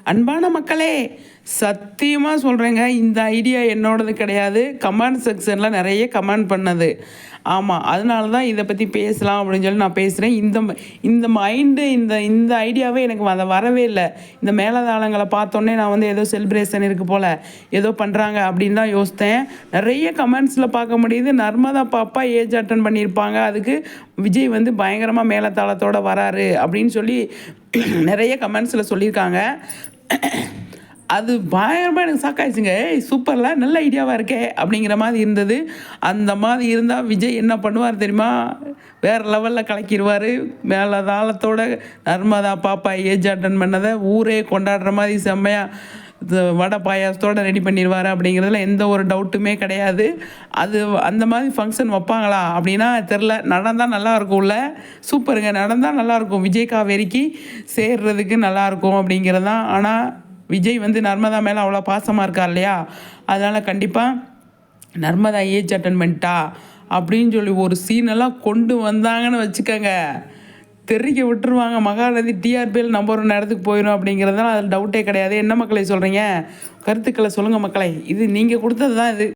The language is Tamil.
அன்பான மக்களே, சத்தியமா சொல்றேங்க. இந்த ஐடியா என்னோடது கிடையாது. கமெண்ட் செக்ஷன்ல நெறைய கமெண்ட் பண்ணது. ஆமா. அதனால தான் இத பத்தி பேசலாம் அப்படின்னு சொல்லி நான் பேசுறேன். இந்த மைண்டு இந்த ஐடியாவே எனக்கு வரவே இல்ல. இந்த மேளதாளங்கள பார்த்தோனே நான் வந்து ஏதோ செலிப்ரேஷன் இருக்கு போல, ஏதோ பண்றாங்க அப்படின்னு தான் யோசித்தேன். நெறைய கமெண்ட்ஸ்ல பார்க்க முடியுது. நர்மதா பாப்பா ஏஜ் அட்டெண்ட் பண்ணியிருப்பாங்க. அதுக்கு விஜய் வந்து பயங்கரமா மேளதாளத்தோட வராரு அப்படின்னு சொல்லி நெறைய கமெண்ட்ஸ்ல சொல்லியிருக்காங்க. அது பயங்கரமா எனக்கு ஷாக்காயிருச்சுங்க. "ஏய் சூப்பர்ல! நல்ல ஐடியாவா இருக்கே!" அப்படிங்கிற மாரி இருந்தது. அந்த மாரி இருந்தா விஜய் என்ன பண்ணுவார் தெரியுமா? வேற லெவல்ல கலக்கிருவாரு. மேளதாளத்தோட நர்மதா பாப்பா ஏஜ் அட்டெண்ட் பண்ணத ஊரே கொண்டாடுற மாரி செம்மையா வடை பாயாசத்தோட ரெடி பண்ணிருவாரு அப்படிங்கிறதுல எந்த ஒரு டவுட்டுமே கிடையாது. அது அந்த மாரி ஃபங்ஷன் வைப்பாங்களா? அப்படின்னா தெரில. நடந்தா நல்லா இருக்கும்ல. சூப்பருங்க! நடந்தா நல்லாயிருக்கும். விஜய் காவேரிக்கு சேர்றதுக்கு நல்லாயிருக்கும் அப்படிங்கிறது தான். ஆனா விஜய் வந்து நர்மதா மேலே அவ்வளோ பாசமாக இருக்கார் இல்லையா? அதனால் கண்டிப்பாக நர்மதா ஏஜ் அட்டன் பண்ணிட்டா அப்படின்னு சொல்லி ஒரு சீனெல்லாம் கொண்டு வந்தாங்கன்னு வச்சுக்கோங்க, தெறிக்க விட்டுருவாங்க. மகாநதி டிஆர்பியில் நம்பர் 1 இடத்துக்கு போயிடும் அப்படிங்கிறதுலாம் அதில் டவுட்டே கிடையாது. என்ன மக்களே சொல்கிறீங்க? கருத்துக்களை சொல்லுங்கள் மக்களே. இது நீங்கள் கொடுத்தது தான் இது.